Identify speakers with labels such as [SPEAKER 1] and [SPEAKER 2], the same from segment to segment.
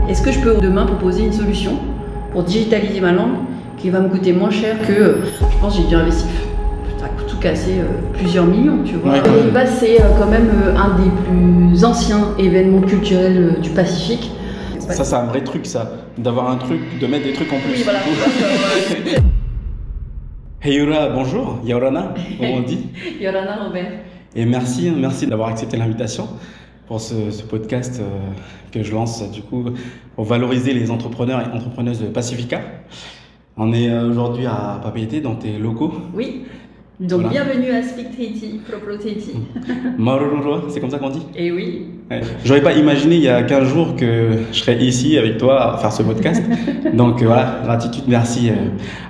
[SPEAKER 1] est-ce que je peux demain proposer une solution pour digitaliser ma langue qui va me coûter moins cher que, je pense, j'ai dû investir, ça coûte tout casser plusieurs millions, tu vois. Ouais, c'est quand même un des plus anciens événements culturels du Pacifique.
[SPEAKER 2] Ça, c'est un vrai truc, ça, d'avoir un truc, de mettre des trucs en plus.
[SPEAKER 1] Oui, voilà.
[SPEAKER 2] Hey Yura, bonjour, Yorana, comment on dit?
[SPEAKER 1] Yorana Robert.
[SPEAKER 2] Et merci d'avoir accepté l'invitation pour ce podcast que je lance du coup pour valoriser les entrepreneurs et entrepreneuses de Pacifica. On est aujourd'hui à Papeete dans tes locaux.
[SPEAKER 1] Oui, donc voilà. Bienvenue à Speak Tahiti, Proplo Tahiti.
[SPEAKER 2] Marururo, c'est comme ça qu'on dit?
[SPEAKER 1] Eh oui.
[SPEAKER 2] Ouais. J'aurais pas imaginé il y a 15 jours que je serais ici avec toi à faire ce podcast. Donc voilà, gratitude, merci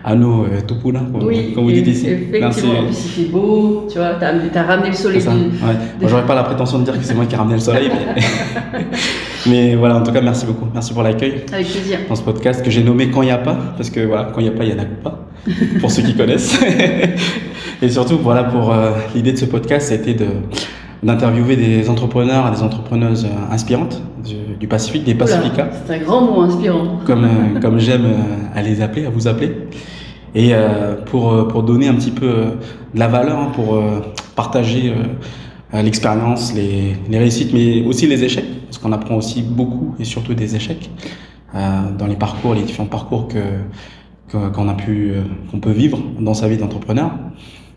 [SPEAKER 2] à nous, Tupuna, comme vous dites ici.
[SPEAKER 1] Effectivement, en plus il fait beau, tu vois, t'as ramené le soleil.
[SPEAKER 2] Ouais. Moi, j'aurais pas la prétention de dire que c'est moi qui ai ramené le soleil, mais voilà, en tout cas, merci beaucoup. Merci pour l'accueil.
[SPEAKER 1] Avec plaisir.
[SPEAKER 2] Dans ce podcast que j'ai nommé Quand il n'y a pas, parce que voilà, quand il n'y a pas, il y en a pas, pour ceux qui connaissent. Et surtout, voilà, pour l'idée de ce podcast, c'était d'interviewer des entrepreneurs et des entrepreneuses inspirantes du Pacifique, des Pacifica.
[SPEAKER 1] C'est un grand mot, inspirant.
[SPEAKER 2] Comme j'aime à les appeler, à vous appeler. Et pour donner un petit peu de la valeur, pour partager l'expérience, les réussites, mais aussi les échecs, parce qu'on apprend aussi beaucoup et surtout des échecs dans les parcours, les différents parcours qu'on peut vivre dans sa vie d'entrepreneur.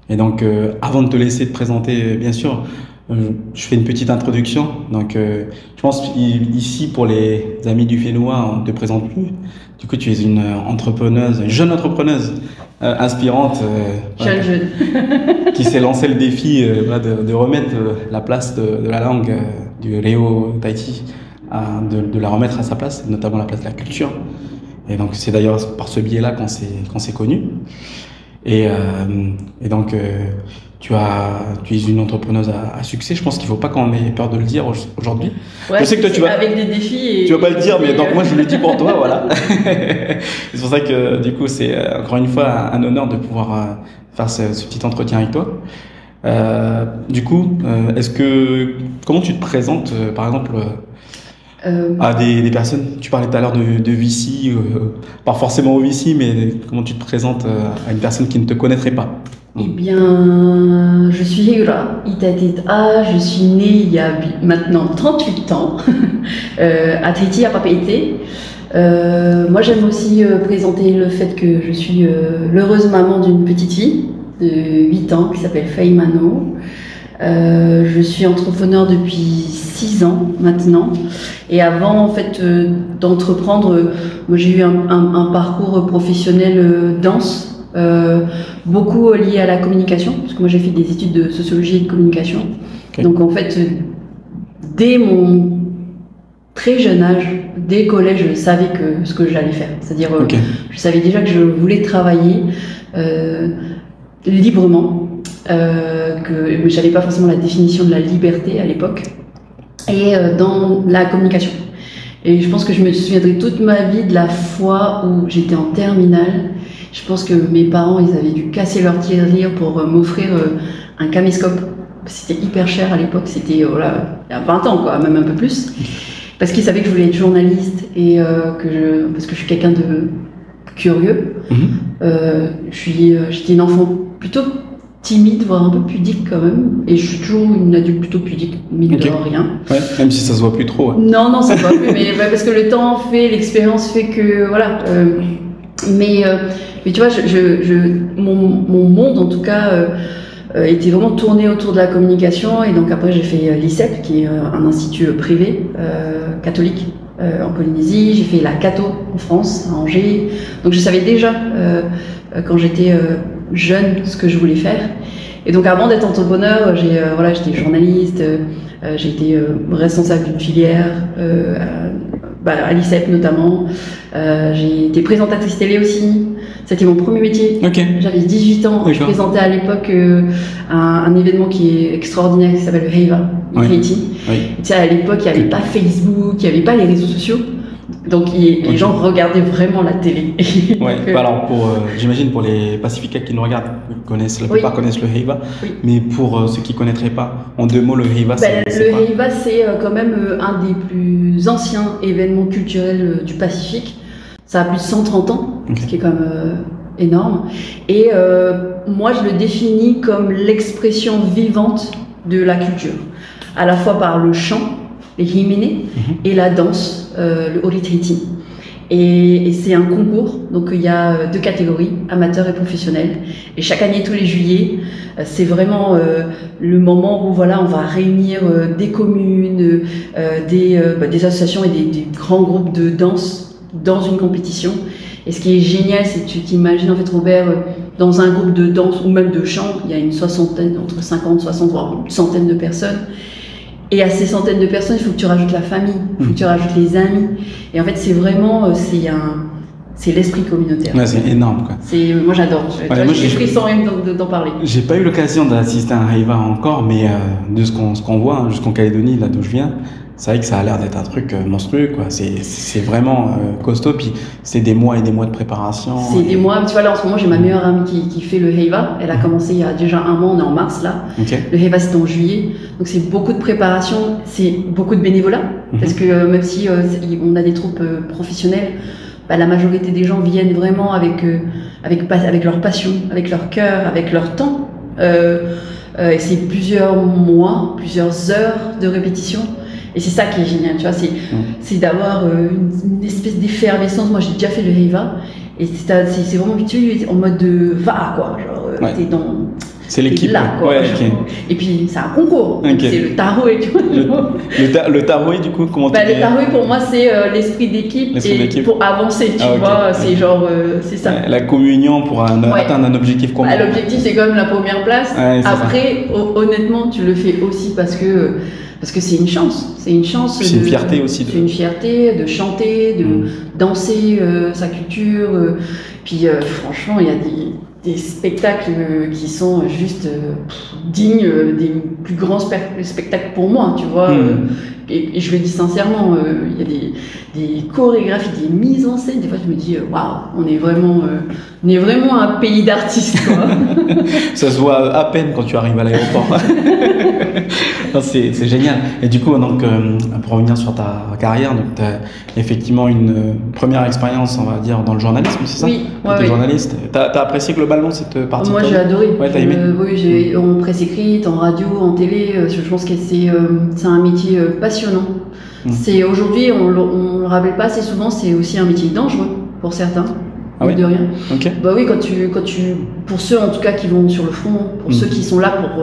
[SPEAKER 2] Et donc, avant de te laisser te présenter, bien sûr, je fais une petite introduction. Donc, je pense ici, pour les amis du Fénois, on ne te présente plus. Du coup, tu es une jeune entrepreneuse inspirante,
[SPEAKER 1] jeune.
[SPEAKER 2] qui s'est lancé le défi de remettre la place de la langue du Reo Tahiti, de la remettre à sa place, notamment la place de la culture. Et donc, c'est d'ailleurs par ce biais-là qu'on s'est connus. Et donc, tu es une entrepreneuse à succès. Je pense qu'il ne faut pas qu'on ait peur de le dire aujourd'hui.
[SPEAKER 1] Ouais, je sais que toi, tu vas avec des défis.
[SPEAKER 2] Tu vas pas le dire, mais donc moi je le dis pour toi, voilà. C'est pour ça que du coup c'est encore une fois un honneur de pouvoir faire ce petit entretien avec toi. Du coup, comment tu te présentes, par exemple? À des personnes, tu parlais tout à l'heure de VC, pas forcément au VC, mais comment tu te présentes à une personne qui ne te connaîtrait pas?
[SPEAKER 1] Eh bien, je suis Yura Itateta, je suis née il y a maintenant 38 ans à Tahiti, à Papeete. Moi j'aime aussi présenter le fait que je suis l'heureuse maman d'une petite fille de 8 ans qui s'appelle Faye Mano. Je suis entrepreneur depuis 6 ans maintenant, et avant en fait d'entreprendre, moi j'ai eu un parcours professionnel dense, beaucoup lié à la communication, parce que moi j'ai fait des études de sociologie et de communication. Okay. Donc en fait, dès mon très jeune âge, dès collège, je savais ce que j'allais faire, c'est-à-dire je savais déjà que je voulais travailler librement. Que j'avais pas forcément la définition de la liberté à l'époque, et dans la communication. Et je pense que je me souviendrai toute ma vie de la fois où j'étais en terminale. Je pense que mes parents, ils avaient dû casser leur tirelire pour m'offrir un caméscope. C'était hyper cher à l'époque, c'était il y a 20 ans quoi, même un peu plus, parce qu'ils savaient que je voulais être journaliste et parce que je suis quelqu'un de curieux. J'étais une enfant plutôt timide, voire un peu pudique quand même, et je suis toujours une adulte plutôt pudique, mine de rien. Ouais,
[SPEAKER 2] même si ça se voit plus trop. Ouais.
[SPEAKER 1] Non, ça se voit plus, mais parce que le temps fait, l'expérience fait que voilà. Mais tu vois, mon monde en tout cas était vraiment tourné autour de la communication, et donc après j'ai fait l'ICEP, qui est un institut privé catholique en Polynésie. J'ai fait la Cato en France, à Angers. Donc je savais déjà quand j'étais jeune ce que je voulais faire. Et donc avant d'être entrepreneur, j'étais journaliste, j'ai été responsable d'une filière à l'ICEP notamment. J'ai été présentatrice télé aussi. C'était mon premier métier.
[SPEAKER 2] Okay.
[SPEAKER 1] J'avais 18 ans. Je présentais à l'époque un événement qui est extraordinaire, qui s'appelle le Heiva, Tahiti. Tu sais, à l'époque, il n'y avait pas Facebook, il n'y avait pas les réseaux sociaux. Donc les gens regardaient vraiment la télé.
[SPEAKER 2] Ouais. Alors j'imagine pour les Pacificains qui nous regardent, la plupart connaissent le Heiva, mais pour ceux qui connaîtraient pas, en 2 mots, le Heiva,
[SPEAKER 1] le Heiva, c'est quand même un des plus anciens événements culturels du Pacifique. Ça a plus de 130 ans, ce qui est quand même énorme. Et moi, je le définis comme l'expression vivante de la culture, à la fois par le chant, les himine, et la danse, le Oritreiti. Et c'est un concours, donc il y a 2 catégories, amateurs et professionnels. Et chaque année, tous les juillets, c'est vraiment le moment où voilà, on va réunir des communes, des associations et des grands groupes de danse dans une compétition. Et ce qui est génial, c'est que tu t'imagines en fait, Robert, dans un groupe de danse ou même de chant, il y a une soixantaine, entre 50, 60, voire une centaine de personnes. Et à ces centaines de personnes, il faut que tu rajoutes la famille, il faut que tu rajoutes les amis. Et en fait, c'est vraiment, c'est l'esprit communautaire.
[SPEAKER 2] Ouais, c'est énorme, quoi.
[SPEAKER 1] Moi, j'adore. J'ai frissons rien d'en parler.
[SPEAKER 2] J'ai pas eu l'occasion d'assister à un Heiva encore, mais de ce qu'on voit jusqu'en Calédonie, là d'où je viens, c'est vrai que ça a l'air d'être un truc monstrueux, quoi. C'est vraiment costaud, puis c'est des mois et des mois de préparation.
[SPEAKER 1] C'est des mois. Tu vois, là, en ce moment, j'ai ma meilleure amie qui fait le Heiva. Elle a commencé il y a déjà 1 mois, on est en mars, là. Le Heiva, c'est en juillet. Donc, c'est beaucoup de préparation, c'est beaucoup de bénévolat. Parce que même si on a des troupes professionnelles, la majorité des gens viennent vraiment avec leur passion, avec leur cœur, avec leur temps. Et c'est plusieurs mois, plusieurs heures de répétition. Et c'est ça qui est génial, tu vois, c'est d'avoir une espèce d'effervescence. Moi, j'ai déjà fait le Heiva, et c'est vraiment tu en mode de va, quoi. Genre, t'es dans.
[SPEAKER 2] C'est l'équipe
[SPEAKER 1] là, quoi. Et puis, c'est un concours. C'est le taroué, tu vois.
[SPEAKER 2] Le taroué, du coup, comment tu dis?
[SPEAKER 1] Le taroué, pour moi, c'est l'esprit d'équipe et pour avancer, tu vois. C'est genre, c'est ça.
[SPEAKER 2] La communion pour atteindre un objectif commun.
[SPEAKER 1] L'objectif, c'est quand même la première place. Après, honnêtement, tu le fais aussi parce que c'est une chance. C'est une chance.
[SPEAKER 2] C'est une fierté aussi.
[SPEAKER 1] C'est une fierté de chanter, de danser sa culture. Puis franchement, il y a des spectacles qui sont juste dignes des plus grands spectacles pour moi, tu vois. Et je le dis sincèrement, il y a des chorégraphies, des mises en scène. Des fois, je me dis, waouh, on est vraiment un pays d'artistes, quoi.
[SPEAKER 2] Ça se voit à peine quand tu arrives à l'aéroport. C'est génial. Et du coup, donc, pour revenir sur ta carrière, tu as effectivement une première expérience, on va dire, dans le journalisme, c'est ça?
[SPEAKER 1] Oui.
[SPEAKER 2] Tu es journaliste. Tu as apprécié globalement cette partie?
[SPEAKER 1] Moi, j'ai adoré.
[SPEAKER 2] Ouais, t'as aimé?
[SPEAKER 1] Oui, en presse écrite, en radio, en télé. Je pense que c'est un métier passionnant. C'est aujourd'hui, on le rappelle pas assez souvent, c'est aussi un métier dangereux pour certains. De rien. Bah oui, pour ceux en tout cas qui vont sur le front, pour ceux qui sont là pour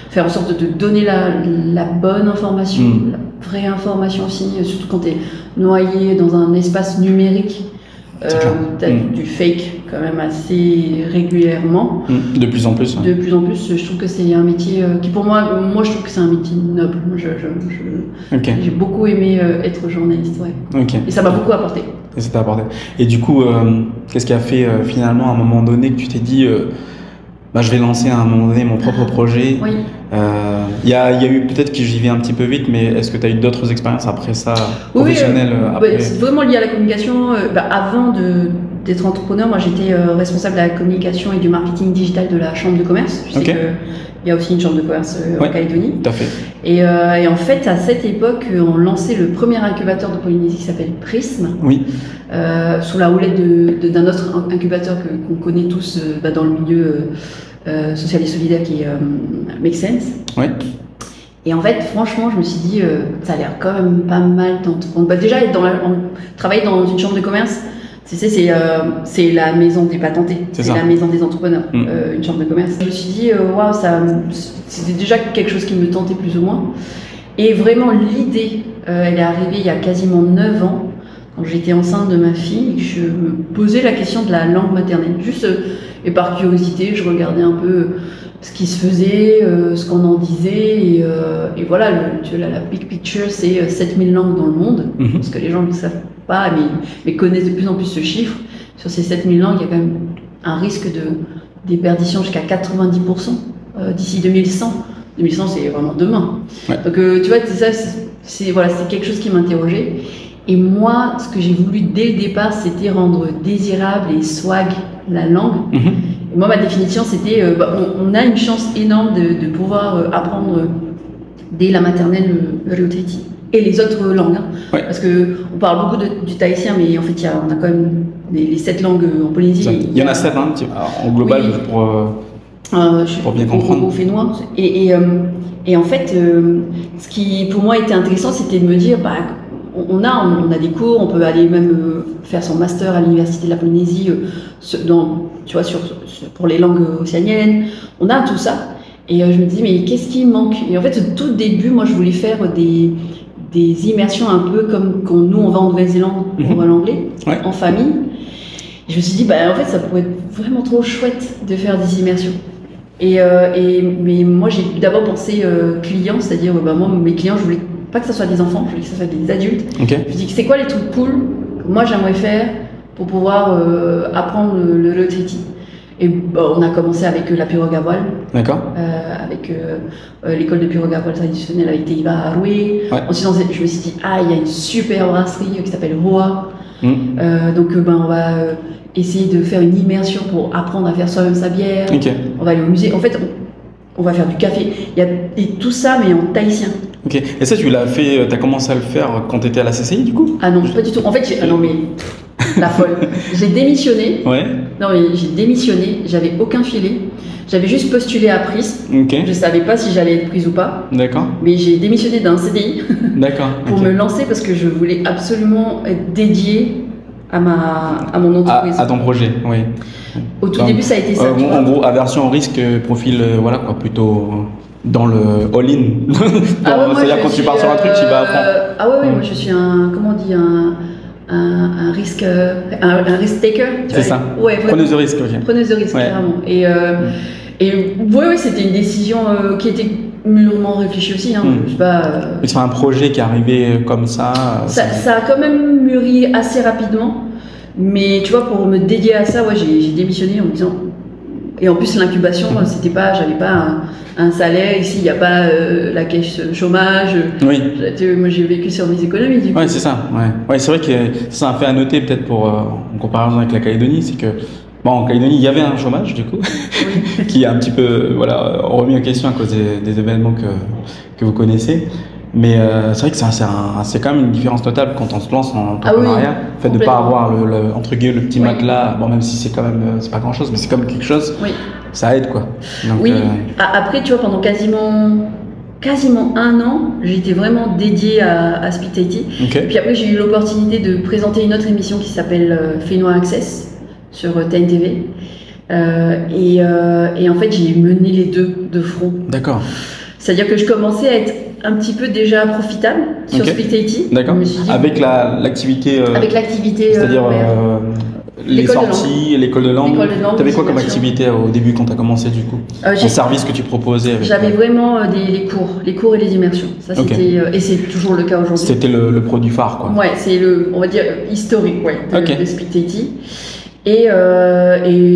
[SPEAKER 1] faire en sorte de donner la bonne information, la vraie information aussi, surtout quand tu es noyé dans un espace numérique où tu as du fake quand même assez régulièrement.
[SPEAKER 2] De plus en plus.
[SPEAKER 1] De plus en plus, je trouve que c'est un métier qui pour moi je trouve que c'est un métier noble. J'ai beaucoup aimé être journaliste, et ça m'a beaucoup apporté.
[SPEAKER 2] Et ça t'a apporté. Et du coup, qu'est-ce qui a fait finalement à un moment donné que tu t'es dit je vais lancer à un moment donné mon propre projet? Il y a eu peut-être que j'y vais un petit peu vite, mais est-ce que tu as eu d'autres expériences après ça, professionnelles?
[SPEAKER 1] C'est vraiment lié à la communication. Avant d'être entrepreneur, moi j'étais responsable de la communication et du marketing digital de la chambre de commerce. Je sais qu'il y a aussi une chambre de commerce en Calédonie.
[SPEAKER 2] Tout à fait.
[SPEAKER 1] Et en fait, à cette époque, on lançait le premier incubateur de Polynésie qui s'appelle Prism, sous la houlette d'un autre incubateur qu'on connaît tous dans le milieu social et solidaire qui est Make Sense. Et en fait, franchement, je me suis dit, ça a l'air quand même pas mal d'entreprendre. Déjà, travailler dans une chambre de commerce, c'est la maison des patentés, c'est la maison des entrepreneurs, une chambre de commerce. Je me suis dit, waouh, c'était déjà quelque chose qui me tentait plus ou moins. Et vraiment, l'idée, elle est arrivée il y a quasiment 9 ans, quand j'étais enceinte de ma fille, et que je me posais la question de la langue maternelle. Juste, et par curiosité, je regardais un peu ce qui se faisait, ce qu'on en disait, et voilà, la big picture, c'est 7000 langues dans le monde, parce que les gens ne le savent pas, mais connaissent de plus en plus ce chiffre. Sur ces 7000 langues, il y a quand même un risque de déperdition jusqu'à 90% d'ici 2100. 2100, c'est vraiment demain. Donc, tu vois, c'est quelque chose qui m'interrogeait. Et moi, ce que j'ai voulu dès le départ, c'était rendre désirable et swag la langue. Et moi, ma définition, c'était, on a une chance énorme de pouvoir apprendre dès la maternelle le Reo Tahiti et les autres langues. Hein.
[SPEAKER 2] Ouais.
[SPEAKER 1] Parce qu'on parle beaucoup du tahitien, mais en fait, on a quand même les 7 langues en Polynésie.
[SPEAKER 2] Il y en a 7 hein, en global
[SPEAKER 1] oui.
[SPEAKER 2] pour bien comprendre.
[SPEAKER 1] Au fénois. Et en fait, ce qui pour moi était intéressant, c'était de me dire, on a des cours, on peut aller même faire son master à l'université de la Polynésie pour les langues océaniennes. On a tout ça. Et je me dis, mais qu'est-ce qui me manque? Et en fait, au tout début, moi, je voulais faire des immersions un peu comme quand nous, on va en Nouvelle-Zélande, on va l'anglais, en famille. Et je me suis dit, en fait, ça pourrait être vraiment trop chouette de faire des immersions. Mais moi, j'ai d'abord pensé clients, c'est-à-dire, moi, mes clients, je voulais pas que ce soit des enfants, je voulais que ce soit des adultes.
[SPEAKER 2] Okay.
[SPEAKER 1] Je me dis, c'est quoi les trucs cool que moi, j'aimerais faire pour pouvoir apprendre le Reo Tahiti. Et on a commencé avec la pirogue à voile. D'accord. Avec l'école de pirogue à voile traditionnelle avec Teiva Aroué. Ouais. Ensuite, je me suis dit, il y a une super brasserie qui s'appelle Hoa. Donc, on va essayer de faire une immersion pour apprendre à faire soi-même sa bière. Okay. On va aller au musée. En fait, on va faire du café. Et tout ça, mais en tahitien.
[SPEAKER 2] Ok. Et ça, tu as commencé à le faire quand tu étais à la CCI, du coup?
[SPEAKER 1] Ah non, pas du tout. En fait, non mais la folle. J'ai démissionné.
[SPEAKER 2] Ouais.
[SPEAKER 1] Non mais j'ai démissionné. J'avais aucun filet. J'avais juste postulé à Pris. Okay. Je savais pas si j'allais être prise ou pas.
[SPEAKER 2] D'accord.
[SPEAKER 1] Mais j'ai démissionné d'un CDI.
[SPEAKER 2] D'accord.
[SPEAKER 1] Pour me lancer parce que je voulais absolument être dédiée à mon entreprise.
[SPEAKER 2] À ton projet, oui.
[SPEAKER 1] Au tout début, ça a été ça.
[SPEAKER 2] En gros, aversion au risque, profil, plutôt dans le all-in. C'est-à-dire quand tu pars sur un truc, tu vas apprendre.
[SPEAKER 1] Moi je suis un risk taker.
[SPEAKER 2] C'est ça.
[SPEAKER 1] Ouais,
[SPEAKER 2] preneuse de risque, ok.
[SPEAKER 1] Preneuse de risque, carrément. Et c'était une décision qui était mûrement réfléchie aussi. Hein. Je sais pas.
[SPEAKER 2] C'est un projet qui est arrivé comme ça.
[SPEAKER 1] Ça a quand même mûri assez rapidement. Mais tu vois, pour me dédier à ça, j'ai démissionné en me disant. Et en plus, l'incubation, j'avais pas un salaire. Ici, il n'y a pas la caisse chômage. Oui. Moi, j'ai vécu sur mes économies, du coup.
[SPEAKER 2] Oui, c'est ça. Ouais, c'est vrai que c'est un fait à noter, peut-être en comparaison avec la Calédonie, c'est que, en Calédonie, il y avait un chômage, du coup, qui a un petit peu, remis en question à cause des événements que vous connaissez. Mais c'est vrai que c'est quand même une différence totale quand on se lance en entrepreneuriat. Le fait de ne pas avoir entre guillemets le petit matelas, même si c'est quand même c'est pas grand chose, mais c'est comme quelque chose, ça aide quoi. Donc,
[SPEAKER 1] après tu vois, pendant quasiment 1 an, j'étais vraiment dédiée à Speak Tahiti. Okay. Puis après j'ai eu l'opportunité de présenter une autre émission qui s'appelle Fénois Access sur TNTV. Et en fait j'ai mené les deux de front.
[SPEAKER 2] D'accord.
[SPEAKER 1] C'est-à-dire que je commençais à être un petit peu déjà profitable sur Speak Tahiti.
[SPEAKER 2] D'accord. Avec l'activité.
[SPEAKER 1] Avec l'activité.
[SPEAKER 2] C'est-à-dire les sorties, l'école de langue. Tu avais quoi comme activité au début quand tu as commencé du coup? En service que tu proposais?
[SPEAKER 1] J'avais vraiment les cours et les immersions. Ça c'était et c'est toujours le cas aujourd'hui.
[SPEAKER 2] C'était le produit phare quoi.
[SPEAKER 1] Ouais, c'est on va dire historique de Speak Tahiti. Et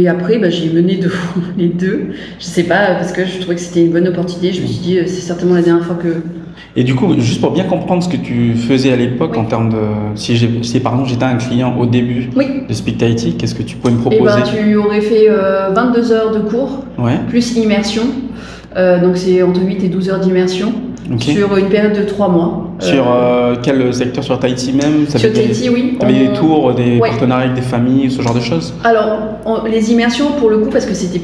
[SPEAKER 1] après, j'ai mené les deux. Je sais pas, parce que je trouvais que c'était une bonne opportunité. Je me suis dit, c'est certainement la dernière fois que.
[SPEAKER 2] Et du coup, juste pour bien comprendre ce que tu faisais à l'époque en termes de. Si par exemple j'étais un client au début de Speak Tahiti, qu'est-ce que tu pouvais me proposer?
[SPEAKER 1] Tu aurais fait 22 heures de cours, plus immersion. Donc c'est entre 8 et 12 heures d'immersion. Sur une période de 3 mois.
[SPEAKER 2] Sur quel secteur? Sur Tahiti même?
[SPEAKER 1] Sur Tahiti, oui.
[SPEAKER 2] Tu avais des tours, des partenariats avec des familles, ce genre de choses?
[SPEAKER 1] Alors, les immersions, pour le coup, parce que c'est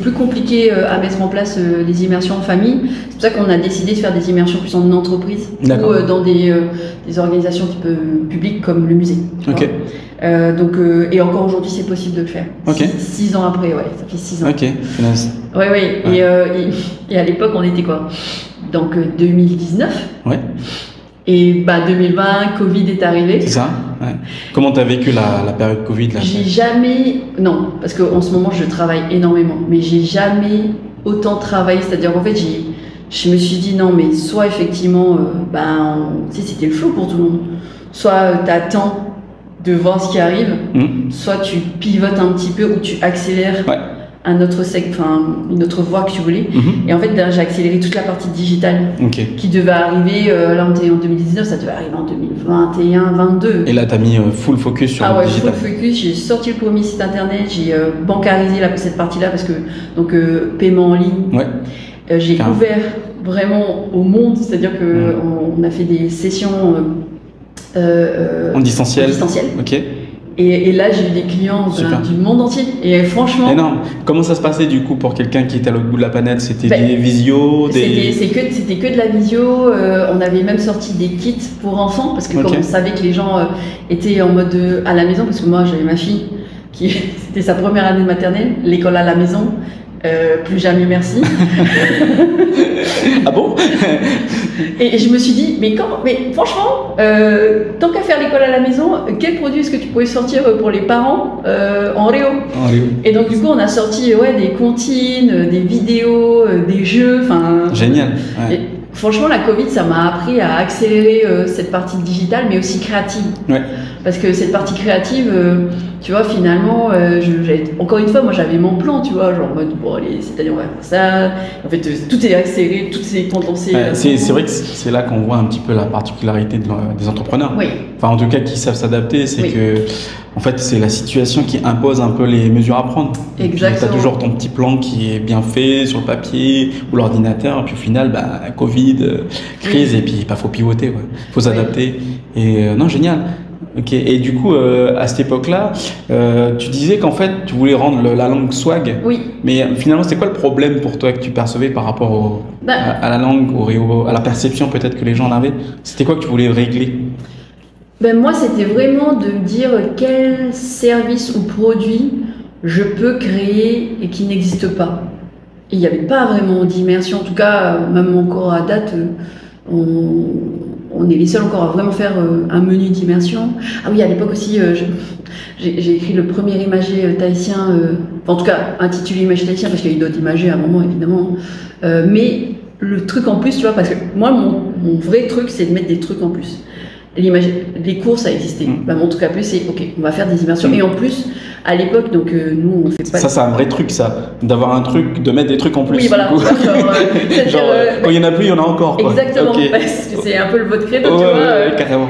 [SPEAKER 1] plus compliqué à mettre en place les immersions en famille, c'est pour ça qu'on a décidé de faire des immersions plus en entreprise ou dans des organisations type publiques comme le musée. Et encore aujourd'hui, c'est possible de le faire. 6 ans après, ça fait 6 ans.
[SPEAKER 2] Ok, finesse.
[SPEAKER 1] Et à l'époque, on était quoi? Donc 2019.
[SPEAKER 2] Ouais.
[SPEAKER 1] Et 2020, Covid est arrivé.
[SPEAKER 2] C'est ça. Ouais. Comment tu as vécu la période Covid là?
[SPEAKER 1] J'ai jamais, non, parce qu'en ce moment je travaille énormément, mais j'ai jamais autant travaillé. C'est-à-dire qu'en fait, je me suis dit non, mais soit effectivement, c'était le flou pour tout le monde. Soit tu attends de voir ce qui arrive, soit tu pivotes un petit peu ou tu accélères un autre une autre voie que tu voulais. Et en fait, j'ai accéléré toute la partie digitale qui devait arriver, là on était en 2019, ça devait arriver en 2021, 2022.
[SPEAKER 2] Et là, tu as mis full focus sur le digital.
[SPEAKER 1] Full focus, j'ai sorti le premier site internet, j'ai bancarisé cette partie-là parce que, donc, paiement en ligne. J'ai ouvert vraiment au monde, c'est-à-dire qu'on a fait des sessions
[SPEAKER 2] en distanciel. Ok.
[SPEAKER 1] Et là, j'ai eu des clients du monde entier. Et franchement...
[SPEAKER 2] Énorme. Comment ça se passait du coup pour quelqu'un qui était à l'autre bout de la planète? C'était des visios
[SPEAKER 1] C'était que de la visio. On avait même sorti des kits pour enfants parce que comme on savait que les gens étaient en mode à la maison, parce que moi, j'avais ma fille qui c'était sa première année de maternelle, l'école à la maison. Plus jamais merci.
[SPEAKER 2] Ah bon?
[SPEAKER 1] Et je me suis dit, mais franchement, tant qu'à faire l'école à la maison, quel produit est-ce que tu pouvais sortir pour les parents en Réo? Et donc du coup, on a sorti des comptines, des vidéos, des jeux.
[SPEAKER 2] Génial.
[SPEAKER 1] Et franchement, la Covid, ça m'a appris à accélérer cette partie digitale, mais aussi créative. Parce que cette partie créative, tu vois, finalement, encore une fois, moi j'avais mon plan, tu vois, genre en mode, bon allez, cette année on va faire ça. En fait, tout est accéléré, tout s'est condensé.
[SPEAKER 2] C'est vrai que c'est là qu'on voit un petit peu la particularité des entrepreneurs. Enfin, en tout cas, qui savent s'adapter, c'est que, en fait, c'est la situation qui impose un peu les mesures à prendre.
[SPEAKER 1] Exactement.
[SPEAKER 2] Tu as toujours ton petit plan qui est bien fait sur le papier ou l'ordinateur, et puis au final, Covid, crise, et puis faut pivoter, faut s'adapter. Et non, génial. Ok, et du coup, à cette époque-là, tu disais qu'en fait, tu voulais rendre la langue swag. Mais finalement, c'est quoi le problème pour toi que tu percevais par rapport à la langue, à la perception peut-être que les gens en avaient? C'était quoi que tu voulais régler?
[SPEAKER 1] Moi, c'était vraiment de me dire quel service ou produit je peux créer et qui n'existe pas. Et il n'y avait pas vraiment d'immersion, en tout cas, même encore à date, on est les seuls encore à vraiment faire un menu d'immersion. Ah oui, à l'époque aussi, j'ai écrit le premier imagier tahitien, en tout cas intitulé imagier tahitien, parce qu'il y a eu d'autres imagers à un moment, évidemment. Mais le truc en plus, tu vois, parce que moi, mon vrai truc, c'est de mettre des trucs en plus. Les cours, ça existait. Mon truc à plus, c'est OK, on va faire des immersions. Et en plus, à l'époque, donc nous, on fait pas.
[SPEAKER 2] Ça, c'est un vrai truc, ça, d'avoir un truc, de mettre des trucs en plus.
[SPEAKER 1] Oui, voilà.
[SPEAKER 2] Genre, quand il y en a plus, il y en a encore. Quoi.
[SPEAKER 1] Exactement, parce que c'est un peu le vote credo, tu vois.
[SPEAKER 2] Carrément.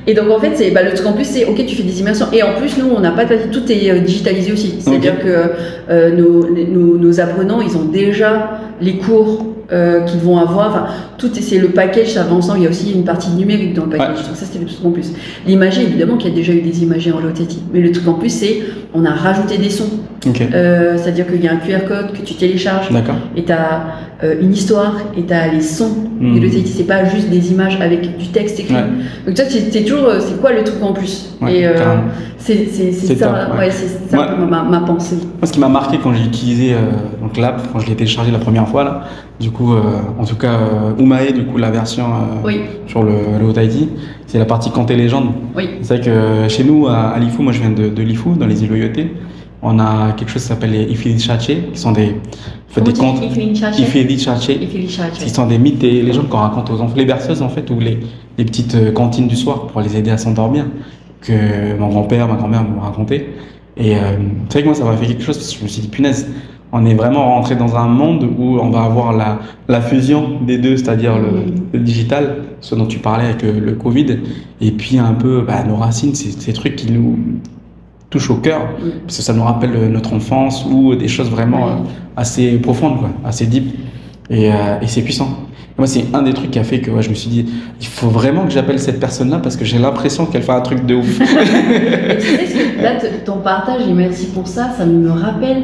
[SPEAKER 1] Et donc en fait, le truc en plus, c'est OK, tu fais des immersions. Et en plus, nous, on n'a pas de tout est digitalisé aussi. C'est-à-dire que nos apprenants, ils ont déjà les cours qu'ils vont avoir. Enfin, c'est le package, ça va ensemble. Il y a aussi une partie numérique dans le package. Donc ça, c'était le truc en plus. L'imagerie, évidemment, qu'il y a déjà eu des imagers en Loteti. Mais le truc en plus, c'est on a rajouté des sons. C'est-à-dire qu'il y a un QR code que tu télécharges. Et tu as une histoire et tu as les sons de Loteti. C'est pas juste des images avec du texte écrit. Donc toi, c'est toujours, c'est quoi le truc en plus? Et c'est ça, c'est un peu ma pensée.
[SPEAKER 2] Moi, ce qui m'a marqué quand j'ai utilisé l'app, quand je l'ai téléchargé la première fois, là, du coup, en tout cas, Umae, du coup, la version sur le Haut-Tahiti, c'est la partie Conter légende. C'est vrai que chez nous, à Lifou, moi je viens de Lifou, dans les îles Oyoté, on a quelque chose qui s'appelle les Ifilichache, qui sont des contes. Ifilichache, qui sont des mythes et légendes qu'on raconte aux enfants, les berceuses en fait, ou les petites cantines du soir pour les aider à s'endormir, que mon grand-père, ma grand-mère m'ont raconté. Et c'est vrai que moi ça m'a fait quelque chose parce que je me suis dit, punaise, on est vraiment rentré dans un monde où on va avoir la fusion des deux, c'est-à-dire le digital, ce dont tu parlais avec le Covid, et puis un peu nos racines, ces trucs qui nous touchent au cœur, parce que ça nous rappelle notre enfance ou des choses vraiment assez profondes, quoi, assez deep, et c'est puissant. Et moi, c'est un des trucs qui a fait que je me suis dit, il faut vraiment que j'appelle cette personne-là parce que j'ai l'impression qu'elle fait un truc de ouf.
[SPEAKER 1] Et tu sais, là, ton partage, et merci pour ça, ça me rappelle.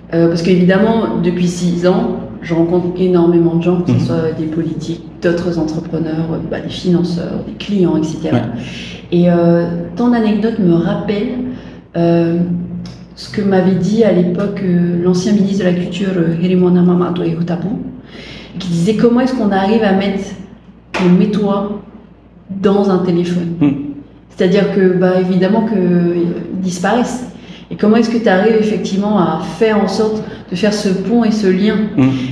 [SPEAKER 1] Parce qu'évidemment, depuis 6 ans, je rencontre énormément de gens, que ce soit des politiques, d'autres entrepreneurs, des financeurs, des clients, etc. Et ton anecdote me rappelle ce que m'avait dit à l'époque l'ancien ministre de la Culture, Herimona Mamadou Eutapu, qui disait comment est-ce qu'on arrive à mettre le mets-toi dans un téléphone. C'est-à-dire que, évidemment, qu'ils disparaissent. Et comment est-ce que tu arrives effectivement à faire en sorte de faire ce pont et ce lien?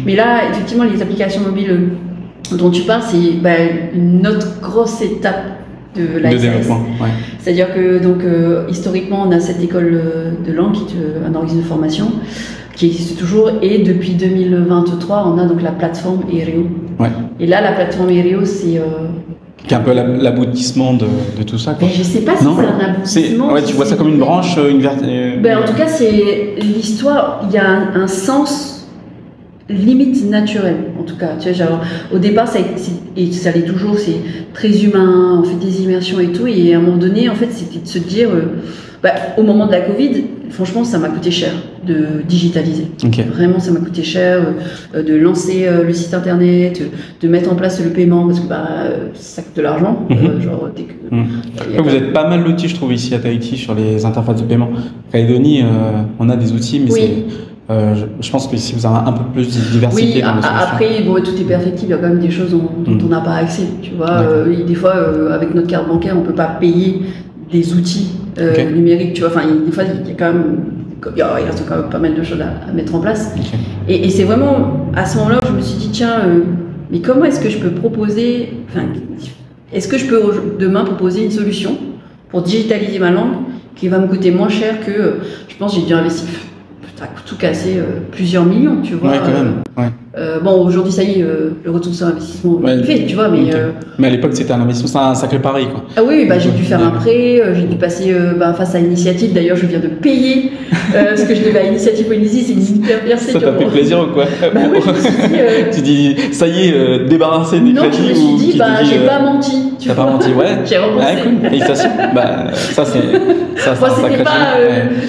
[SPEAKER 1] Mais là, effectivement, les applications mobiles dont tu parles, c'est une autre grosse étape de la
[SPEAKER 2] développement.
[SPEAKER 1] C'est-à-dire que, donc, historiquement, on a cette école de langue, qui est un organisme de formation, qui existe toujours. Et depuis 2023, on a donc la plateforme Ereo.
[SPEAKER 2] Ouais.
[SPEAKER 1] Et là, la plateforme Ereo, c'est...
[SPEAKER 2] Qui est un peu l'aboutissement de tout ça, quoi.
[SPEAKER 1] Mais je sais pas si c'est un aboutissement.
[SPEAKER 2] Ouais, tu vois ça comme une branche,
[SPEAKER 1] Ben, en tout cas, c'est l'histoire. Il y a un sens limite naturel, en tout cas. Tu vois, genre, au départ, et ça l'est toujours, c'est très humain, on fait des immersions et tout. Et à un moment donné, en fait, c'était de se dire, au moment de la Covid, franchement, ça m'a coûté cher de digitaliser.
[SPEAKER 2] Okay.
[SPEAKER 1] Vraiment, ça m'a coûté cher de lancer le site internet, de mettre en place le paiement, parce que ça coûte de l'argent.
[SPEAKER 2] Vous êtes pas mal d'outils, je trouve, ici à Tahiti sur les interfaces de paiement. Calédonie, on a des outils, mais je pense que si vous avez un peu plus diversité dans les solutions.
[SPEAKER 1] Après, tout est perfectible, il y a quand même des choses dont on n'a pas accès. Tu vois, des fois, avec notre carte bancaire, on ne peut pas payer des outils numériques. Tu vois, des fois, il y a quand même... Il reste quand même pas mal de choses à mettre en place. Et c'est vraiment à ce moment-là où je me suis dit, tiens, mais comment est-ce que je peux proposer, est-ce que je peux demain proposer une solution pour digitaliser ma langue qui va me coûter moins cher que, je pense, j'ai dû investir, tout casser plusieurs millions, tu vois.
[SPEAKER 2] Ouais, quand même. Ouais.
[SPEAKER 1] Aujourd'hui, ça y est, le retour sur investissement est fait, tu vois, mais...
[SPEAKER 2] Mais à l'époque, c'était un investissement, c'est un sacré pari, quoi.
[SPEAKER 1] Ah oui, j'ai dû faire un prêt, j'ai dû passer face à Initiative. D'ailleurs, je viens de payer ce que je devais à Initiative Polynésie, c'est une hyper versée.
[SPEAKER 2] Ça t'a fait plaisir ou quoi?
[SPEAKER 1] Oui, je me suis dit...
[SPEAKER 2] Tu dis, ça y est, débarrassé des crédits.
[SPEAKER 1] Non, je me suis dit, j'ai pas menti.
[SPEAKER 2] T'as pas menti, ouais.
[SPEAKER 1] J'ai remboursé.
[SPEAKER 2] Félicitations. Ça, c'est un sacré
[SPEAKER 1] c'était pas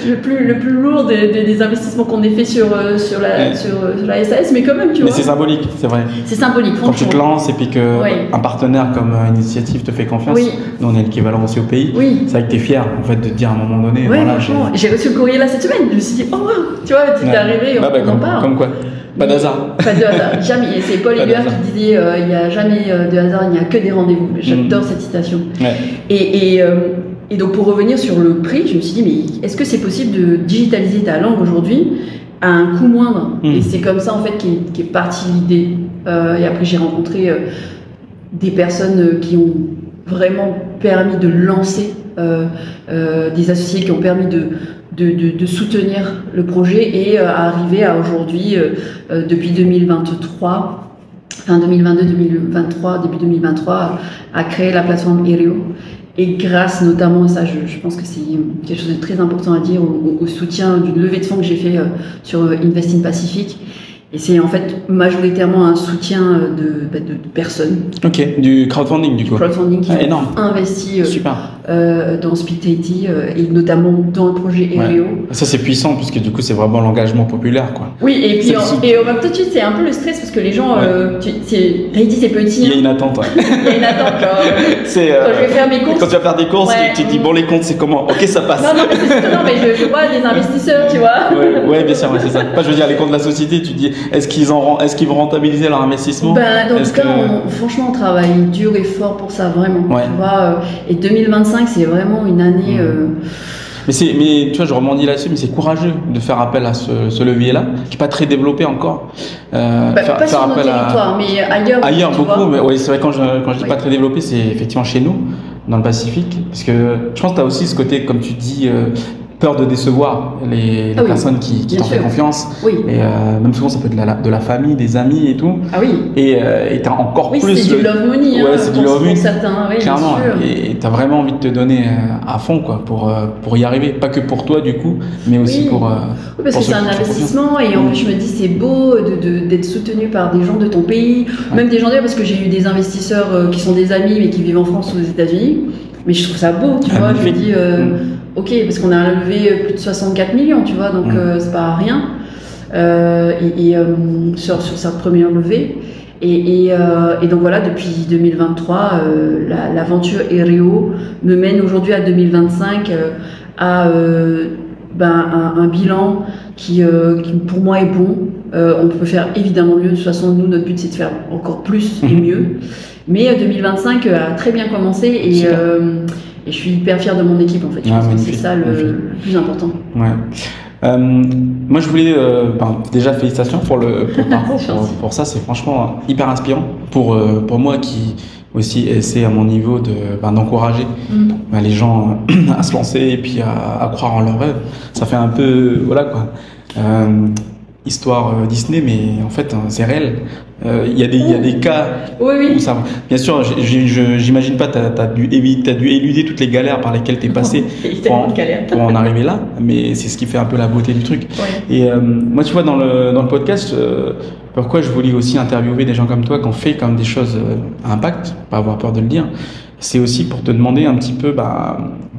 [SPEAKER 1] le plus lourd des investissements qu'on ait fait sur la SAS, mais quand même, tu vois.
[SPEAKER 2] Mais c'est symbolique, c'est vrai.
[SPEAKER 1] C'est symbolique, franchement.
[SPEAKER 2] Quand tu te lances et puis qu'un partenaire comme Initiative te fait confiance, nous on est l'équivalent aussi au pays, c'est vrai que t'es fier en fait de te dire à un moment donné.
[SPEAKER 1] Oui, franchement. J'ai reçu le courrier là cette semaine, je me suis dit, oh, tu vois, tu es arrivé, on en parle.
[SPEAKER 2] Comme quoi. Pas de hasard.
[SPEAKER 1] Pas de hasard, jamais. C'est Paul Éluard qui disait il n'y a jamais de hasard, il n'y a que des rendez-vous. J'adore cette citation. Et donc pour revenir sur le prix, je me suis dit, mais est-ce que c'est possible de digitaliser ta langue aujourd'hui à un coût moindre? Et c'est comme ça en fait qu'est partie l'idée. Et après j'ai rencontré des personnes qui ont vraiment permis de lancer, des associés qui ont permis de soutenir le projet et arriver à aujourd'hui, depuis 2023, fin 2022, 2023, début 2023, à créer la plateforme Ereo. Et grâce notamment, et ça je pense que c'est quelque chose de très important à dire, au soutien d'une levée de fonds que j'ai fait sur Invest in Pacific. Et c'est en fait majoritairement un soutien de personnes.
[SPEAKER 2] Ok, du crowdfunding du coup.
[SPEAKER 1] Crowdfunding qui
[SPEAKER 2] énorme.
[SPEAKER 1] Investi dans Speak Tahiti et notamment dans le projet Ereo.
[SPEAKER 2] Ça c'est puissant puisque du coup c'est vraiment l'engagement populaire, quoi.
[SPEAKER 1] Oui, et puis et au même tout de suite c'est un peu le stress parce que les gens, Tahiti c'est petit.
[SPEAKER 2] Il y a une attente.
[SPEAKER 1] Il y a une attente, genre. Quand je vais faire mes courses.
[SPEAKER 2] Quand tu vas faire des courses, tu te dis bon les comptes c'est comment? Ok, ça passe.
[SPEAKER 1] Non, mais je vois des investisseurs, tu vois.
[SPEAKER 2] Ouais, bien sûr, c'est ça. Pas, je veux dire les comptes de la société, tu te dis est-ce qu'ils vont rentabiliser leur investissement?
[SPEAKER 1] Dans tout cas, franchement, on travaille dur et fort pour ça, vraiment. Tu vois, et 2025, c'est vraiment une année.
[SPEAKER 2] Mais tu vois, je rebondis là-dessus, mais c'est courageux de faire appel à ce levier-là, qui n'est pas très développé encore.
[SPEAKER 1] Pas sur notre territoire, mais ailleurs.
[SPEAKER 2] Ailleurs beaucoup, mais oui, c'est vrai, quand je dis pas très développé, c'est effectivement chez nous, dans le Pacifique. Parce que je pense que tu as aussi ce côté, comme tu dis, peur de décevoir les personnes qui t'ont fait confiance. Oui. Et même souvent, ça peut être de la famille, des amis et tout.
[SPEAKER 1] Ah oui.
[SPEAKER 2] Et tu as encore plus.
[SPEAKER 1] C'est du love money.
[SPEAKER 2] Ouais, c'est du love money.
[SPEAKER 1] Certains, oui,
[SPEAKER 2] clairement.
[SPEAKER 1] bien sûr.
[SPEAKER 2] Et tu as vraiment envie de te donner à fond, quoi, pour y arriver. Pas que pour toi, du coup, mais aussi pour.
[SPEAKER 1] Oui, parce que c'est un investissement. Et en plus, je me dis, c'est beau d'être soutenu par des gens de ton pays. Même des gens d'ailleurs, parce que j'ai eu des investisseurs qui sont des amis, mais qui vivent en France ou aux États-Unis. Mais je trouve ça beau, tu vois. Je me dis. Ok, parce qu'on a levé plus de 64 millions, tu vois, donc c'est pas rien. Sur sa première levée. Et donc voilà, depuis 2023, l'aventure Ereo me mène aujourd'hui à 2025 à un bilan qui pour moi est bon. On peut faire évidemment mieux. De toute façon, nous, notre but, c'est de faire encore plus et mieux. Mais 2025 a très bien commencé et je suis hyper fière de mon équipe, en fait. Je pense que c'est ça le plus important.
[SPEAKER 2] Ouais. Moi, je voulais déjà félicitations pour le parcours. pour ça, c'est franchement hyper inspirant pour moi qui aussi essaie à mon niveau d'encourager les gens à se lancer et puis à croire en leurs rêves. Ça fait un peu voilà quoi. histoire Disney, mais en fait, c'est réel. Il y a des cas
[SPEAKER 1] Oui.
[SPEAKER 2] où ça. Bien sûr, j'imagine pas, t'as dû éluder toutes les galères par lesquelles t'es passé pour en arriver là, mais c'est ce qui fait un peu la beauté du truc.
[SPEAKER 1] Ouais.
[SPEAKER 2] Et moi, tu vois, dans le podcast, pourquoi je voulais aussi interviewer des gens comme toi qui ont fait comme des choses à impact, pas avoir peur de le dire. C'est aussi pour te demander un petit peu,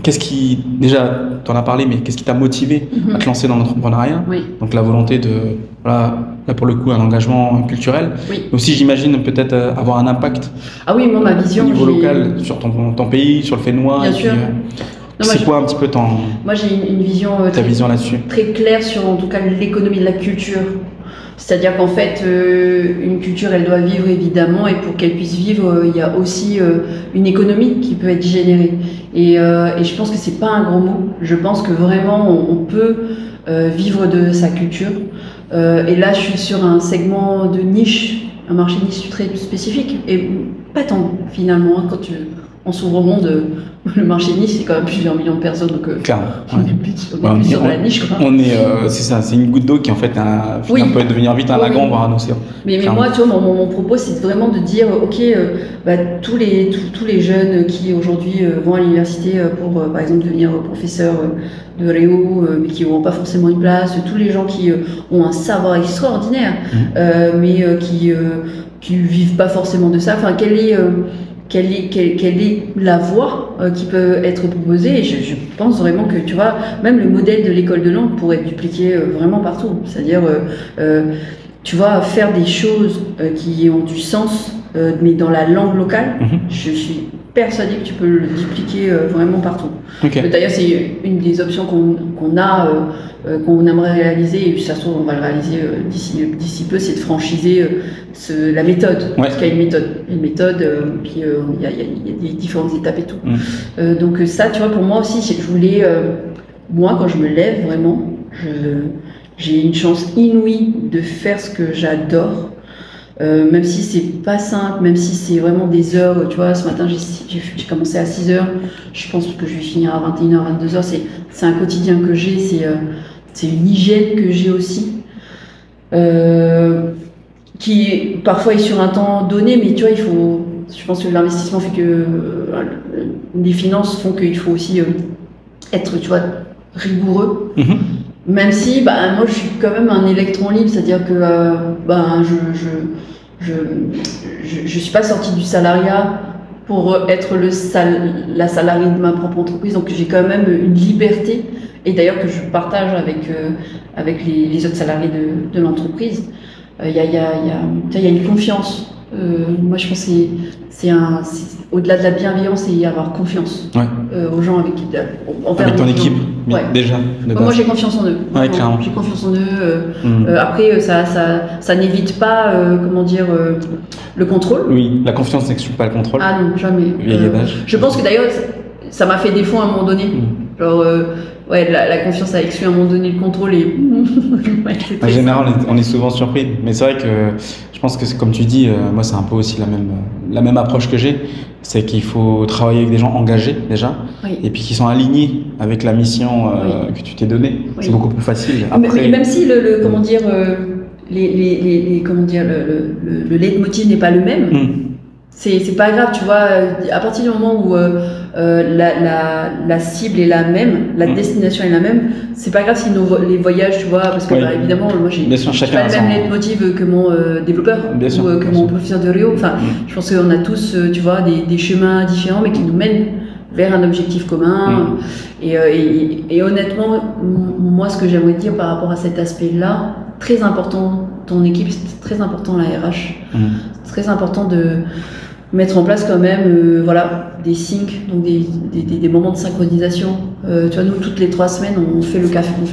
[SPEAKER 2] qu'est-ce qui, déjà, tu en as parlé, mais qu'est-ce qui t'a motivé à te lancer dans l'entrepreneuriat?
[SPEAKER 1] Oui.
[SPEAKER 2] Donc la volonté de, voilà, là pour le coup, un engagement culturel.
[SPEAKER 1] Oui.
[SPEAKER 2] Mais aussi, j'imagine, peut-être avoir un impact
[SPEAKER 1] Ah oui, moi, ma vision,
[SPEAKER 2] au niveau local, sur ton pays, sur le Fénois.
[SPEAKER 1] Bien sûr.
[SPEAKER 2] C'est quoi un petit peu
[SPEAKER 1] Moi, j'ai une vision,
[SPEAKER 2] ta vision là-dessus?
[SPEAKER 1] Très claire sur, en tout cas, l'économie de la culture. C'est-à-dire qu'en fait, une culture, elle doit vivre évidemment, et pour qu'elle puisse vivre, il y a aussi une économie qui peut être générée. Et je pense que c'est pas un gros mot. Je pense que vraiment, on peut vivre de sa culture. Et là, je suis sur un segment de niche, un marché niche très spécifique, et pas tant finalement. Quand on s'ouvre au monde, le marché niche, c'est quand même plusieurs millions de personnes, donc on est plus sur la niche, quoi.
[SPEAKER 2] C'est ça, c'est une goutte d'eau qui en fait peut devenir vite un lagon, voire un océan.
[SPEAKER 1] Mais moi, tu vois, mon propos, c'est vraiment de dire, ok, tous les jeunes qui aujourd'hui vont à l'université pour, par exemple, devenir professeur de Réo, mais qui n'auront pas forcément une place, tous les gens qui ont un savoir extraordinaire, mais qui vivent pas forcément de ça. Enfin, quelle est la voie qui peut être proposée, et je pense vraiment que, tu vois, même le modèle de l'école de langue pourrait être dupliqué vraiment partout. C'est-à-dire, tu vois, faire des choses qui ont du sens, mais dans la langue locale, je suis persuadée que tu peux le dupliquer vraiment partout.
[SPEAKER 2] Okay.
[SPEAKER 1] D'ailleurs, c'est une des options qu'on a, qu'on aimerait réaliser, et ça se trouve, on va le réaliser d'ici peu, c'est de franchiser la méthode. Parce qu'il y a une méthode, puis il y a des différentes étapes et tout. Donc ça, tu vois, pour moi aussi, je voulais, moi, quand je me lève, vraiment, j'ai une chance inouïe de faire ce que j'adore. Même si c'est pas simple, même si c'est vraiment des heures, tu vois, ce matin j'ai commencé à 6h, je pense que je vais finir à 21h, 22h, c'est un quotidien que j'ai, c'est une hygiène que j'ai aussi, qui parfois est sur un temps donné, mais tu vois, je pense que l'investissement fait que, les finances font qu'il faut aussi être, tu vois, rigoureux. Même si, moi je suis quand même un électron libre, c'est-à-dire que je suis pas sortie du salariat pour être la salariée de ma propre entreprise, donc j'ai quand même une liberté, et d'ailleurs que je partage avec les autres salariés de l'entreprise. Il y a une confiance. Moi je pense que c'est au-delà de la bienveillance, c'est avoir confiance aux gens avec
[SPEAKER 2] ton équipe, déjà.
[SPEAKER 1] Moi j'ai confiance en eux.
[SPEAKER 2] Ouais, clairement.
[SPEAKER 1] J'ai confiance en eux. Après, ça n'évite pas, le contrôle.
[SPEAKER 2] Oui, la confiance n'exclut pas le contrôle.
[SPEAKER 1] Ah non, jamais. Je pense que d'ailleurs, ça m'a fait défaut à un moment donné. Genre, la confiance a exclu à un moment donné le contrôle, et
[SPEAKER 2] en général, on est souvent surpris. Mais c'est vrai que je pense que, comme tu dis, moi c'est un peu aussi la même approche que j'ai. C'est qu'il faut travailler avec des gens engagés déjà, et puis qui sont alignés avec la mission que tu t'es donnée. C'est beaucoup plus facile.
[SPEAKER 1] Après... Mais même si le leitmotiv n'est pas le même, c'est pas grave, tu vois. À partir du moment où la cible est la même, la destination est la même, c'est pas grave si les voyages, tu vois, parce que évidemment, moi j'ai pas le même leitmotiv que mon développeur ou que mon professeur de Réo. Enfin, je pense qu'on a tous, tu vois, des chemins différents, mais qui nous mènent vers un objectif commun. Et honnêtement, moi, ce que j'aimerais dire par rapport à cet aspect-là, très important, ton équipe, c'est très important, la RH. C'est très important de mettre en place quand même des syncs, donc des moments de synchronisation. Tu vois, nous, toutes les 3 semaines, on fait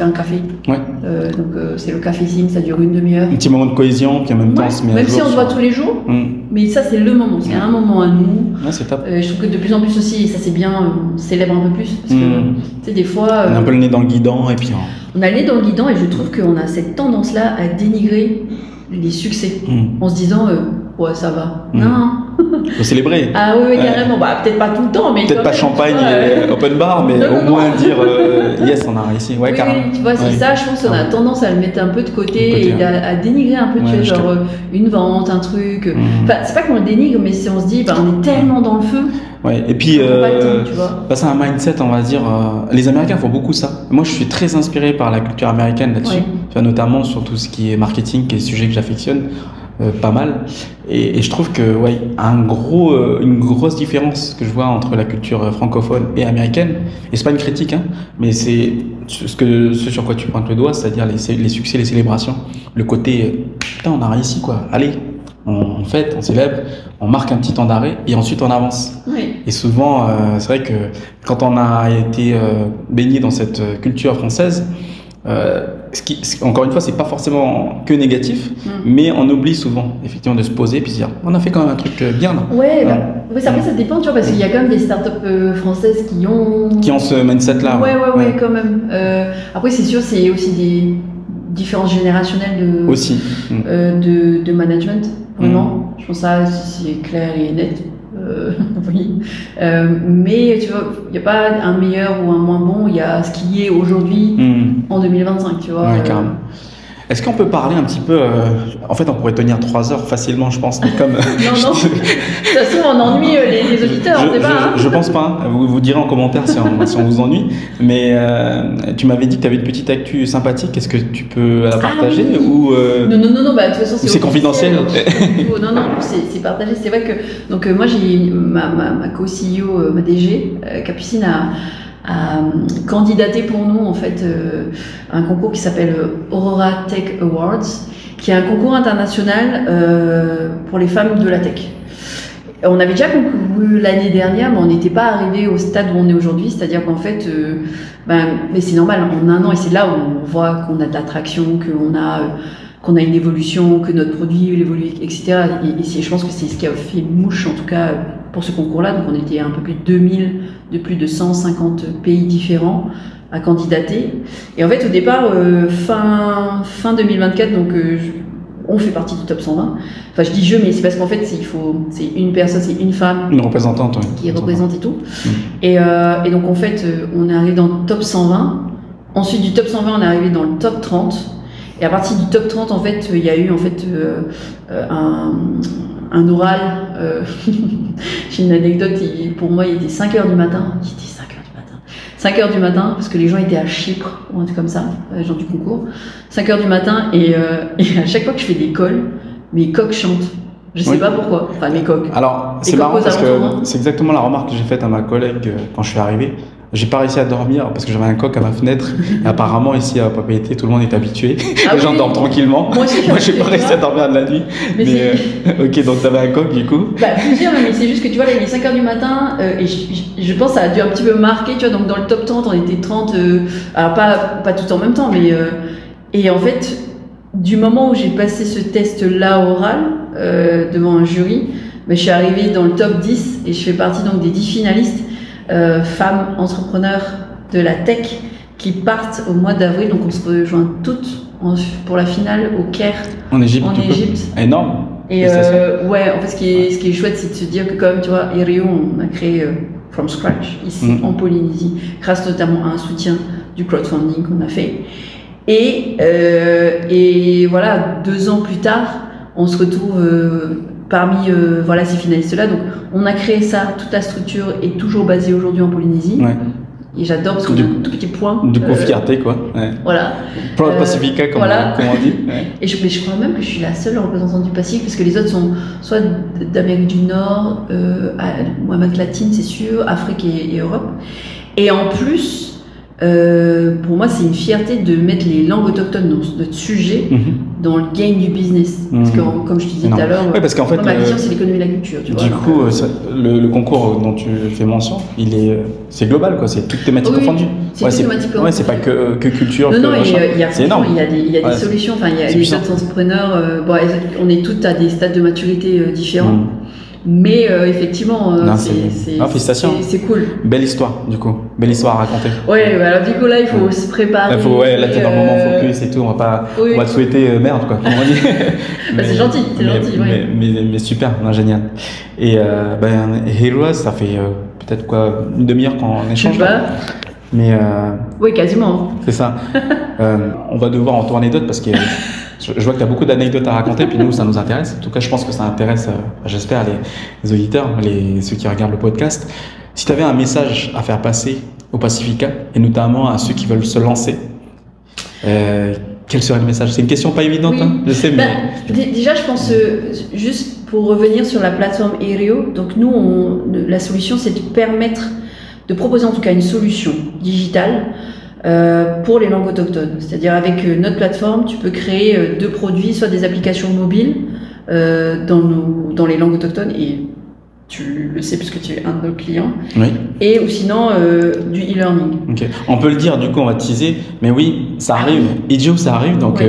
[SPEAKER 1] un café. Donc c'est le café sync, ça dure une demi-heure.
[SPEAKER 2] Un petit moment de cohésion, puis en même temps on se met à jour.
[SPEAKER 1] Même si on se voit tous les jours, mais ça c'est le moment, c'est un moment à nous.
[SPEAKER 2] C'est top.
[SPEAKER 1] Je trouve que de plus en plus aussi, et ça c'est bien, on célèbre un peu plus, parce que tu sais, des fois...
[SPEAKER 2] on a un peu le nez dans le guidon, et puis...
[SPEAKER 1] On a le nez dans le guidon, et je trouve qu'on a cette tendance-là à dénigrer les succès, en se disant, ouais, ça va. Non,
[SPEAKER 2] Faut célébrer.
[SPEAKER 1] Ah oui, carrément. Bah, peut-être pas tout le temps, mais
[SPEAKER 2] peut-être pas
[SPEAKER 1] même,
[SPEAKER 2] champagne et open bar, mais
[SPEAKER 1] non,
[SPEAKER 2] au moins dire yes, on a réussi. Ouais,
[SPEAKER 1] oui,
[SPEAKER 2] carrément.
[SPEAKER 1] tu vois, c'est ça, je pense qu'on a tendance à le mettre un peu de côté et à dénigrer un peu, tu vois, genre une vente, un truc. Enfin, c'est pas qu'on le dénigre, mais si on se dit, bah, on est tellement dans le feu.
[SPEAKER 2] Ouais, et puis,
[SPEAKER 1] bah,
[SPEAKER 2] c'est un mindset, on va dire. Les Américains font beaucoup ça. Moi, je suis très inspiré par la culture américaine là-dessus, notamment sur tout ce qui est marketing, qui est un sujet que j'affectionne pas mal. Et je trouve que, une grosse différence que je vois entre la culture francophone et américaine, et c'est pas une critique, hein, mais c'est ce sur quoi tu pointes le doigt, c'est-à-dire les succès, les célébrations, le côté, putain, on a réussi, quoi. Allez. On fête, on célèbre, on marque un petit temps d'arrêt et ensuite on avance.
[SPEAKER 1] Oui.
[SPEAKER 2] Et souvent, c'est vrai que quand on a été baigné dans cette culture française, encore une fois, c'est pas forcément que négatif, mais on oublie souvent effectivement de se poser et puis se dire, on a fait quand même un truc bien là.
[SPEAKER 1] Ouais, après ça dépend, tu vois, parce qu'il y a quand même des startups françaises qui ont
[SPEAKER 2] ce mindset là.
[SPEAKER 1] Ouais, quand même. Après, c'est sûr, c'est aussi des différences générationnelles de management. Vraiment, je pense que ça c'est clair et net. Oui. Mais tu vois, il n'y a pas un meilleur ou un moins bon, il y a ce qui est aujourd'hui en 2025, tu vois.
[SPEAKER 2] Ouais, carrément. Est-ce qu'on peut parler un petit peu en fait, on pourrait tenir 3 heures facilement, je pense, mais comme...
[SPEAKER 1] non, de toute façon, on ennuie les auditeurs, on sait pas.
[SPEAKER 2] Je pense pas. Vous direz en commentaire si on vous ennuie. Mais tu m'avais dit que tu avais une petite actu sympathique. Est-ce que tu peux la partager ou
[SPEAKER 1] Non. Bah, de toute façon,
[SPEAKER 2] c'est confidentiel.
[SPEAKER 1] Non, c'est partagé. C'est vrai que donc moi j'ai ma co-CEO, ma DG, Capucine a candidaté pour nous en fait un concours qui s'appelle Aurora Tech Awards, qui est un concours international pour les femmes de la tech. On avait déjà concouru l'année dernière, mais on n'était pas arrivé au stade où on est aujourd'hui, c'est-à-dire qu'en fait, mais c'est normal, en un an, et c'est là où on voit qu'on a de l'attraction, qu'on a une évolution, que notre produit évolue, etc. Et je pense que c'est ce qui a fait mouche, en tout cas, pour ce concours-là. Donc, on était un peu plus de 2000, de plus de 150 pays différents à candidater. Et en fait, au départ, fin 2024, donc, on fait partie du top 120. Enfin, je dis mais c'est parce qu'en fait, c'est une personne, c'est une femme.
[SPEAKER 2] Une représentante,
[SPEAKER 1] qui représente et tout. Et donc, en fait, on est arrivé dans le top 120. Ensuite, du top 120, on est arrivé dans le top 30. Et à partir du top 30, en fait, il y a eu en fait un oral. J'ai une anecdote, pour moi, il était 5h du matin. Il était 5h du matin, parce que les gens étaient à Chypre, ou un truc comme ça, les gens du concours. 5h du matin, et à chaque fois que je fais des calls, mes coqs chantent. Je sais pas pourquoi. Enfin, mes coqs.
[SPEAKER 2] Alors, c'est marrant parce que c'est exactement la remarque que j'ai faite à ma collègue quand je suis arrivé. J'ai pas réussi à dormir parce que j'avais un coq à ma fenêtre. Et apparemment, ici à Papeete, tout le monde est habitué. Les gens dorment tranquillement. Moi, j'ai pas réussi à dormir de la nuit. Mais ok, donc t'avais un coq du coup.
[SPEAKER 1] Plusieurs, mais c'est juste que tu vois, là, il est 5h du matin. Et je pense que ça a dû un petit peu marquer. Tu vois, donc dans le top 30, on était 30. Alors, pas tout en même temps, mais. Et en fait, du moment où j'ai passé ce test-là oral devant un jury, je suis arrivée dans le top 10 et je fais partie donc des 10 finalistes. Femmes entrepreneurs de la tech qui partent au mois d'avril, donc on se rejoint toutes pour la finale au Caire
[SPEAKER 2] en Égypte. Énorme.
[SPEAKER 1] Et en fait ce qui est chouette, c'est de se dire que quand même, tu vois, Erio, on a créé from scratch ici en Polynésie, grâce notamment à un soutien du crowdfunding qu'on a fait. Et voilà, 2 ans plus tard, on se retrouve parmi ces finalistes-là. Donc, on a créé ça, toute la structure est toujours basée aujourd'hui en Polynésie. Ouais. Et j'adore parce qu'on a un tout petit point.
[SPEAKER 2] Du coup, fierté, quoi. Ouais.
[SPEAKER 1] Voilà.
[SPEAKER 2] Proud Pacifica, comme on dit. Ouais.
[SPEAKER 1] Et je crois même que je suis la seule représentante du Pacifique, parce que les autres sont soit d'Amérique du Nord, Amérique latine, c'est sûr, Afrique et Europe. Et en plus, pour moi, c'est une fierté de mettre les langues autochtones dans notre sujet, dans le game du business. Parce que, comme je te disais tout à l'heure,
[SPEAKER 2] parce qu'en fait,
[SPEAKER 1] ma vision, c'est l'économie et la culture. Tu
[SPEAKER 2] du coup, le concours dont tu fais mention, c'est global, quoi. C'est toute thématique confondue.
[SPEAKER 1] C'est toute thématique confondue.
[SPEAKER 2] Ouais, c'est pas que culture.
[SPEAKER 1] Non, c'est énorme. Il y a des solutions. Enfin, il y a les autres entrepreneurs. On est toutes à des stades de maturité différents. Mais effectivement,
[SPEAKER 2] félicitations.
[SPEAKER 1] C'est cool.
[SPEAKER 2] Belle histoire, du coup. Belle histoire à raconter.
[SPEAKER 1] Ouais, bah, alors du coup, là, il faut se préparer.
[SPEAKER 2] Là, t'es dans le moment focus et tout. On va te souhaiter merde, quoi. Comme on dit.
[SPEAKER 1] Bah, c'est gentil,
[SPEAKER 2] mais super, génial. Et Heroes, ça fait peut-être quoi, une demi-heure qu'on échange. Mais
[SPEAKER 1] oui, quasiment.
[SPEAKER 2] C'est ça. On va devoir en tourner d'autres parce que je vois que tu as beaucoup d'anecdotes à raconter, puis nous, ça nous intéresse. En tout cas, je pense que ça intéresse, j'espère, les auditeurs, ceux qui regardent le podcast. Si tu avais un message à faire passer au Pacifica, et notamment à ceux qui veulent se lancer, quel serait le message? C'est une question pas évidente, hein, je sais, mais...
[SPEAKER 1] Déjà, je pense, juste pour revenir sur la plateforme Aereo, donc nous, la solution, c'est de proposer en tout cas une solution digitale pour les langues autochtones. C'est-à-dire avec notre plateforme, tu peux créer deux produits, soit des applications mobiles dans les langues autochtones, et tu le sais puisque tu es un de nos clients, et ou sinon du e-learning.
[SPEAKER 2] Okay. On peut le dire, du coup on va teaser, mais oui, ça arrive, Idio ça arrive, donc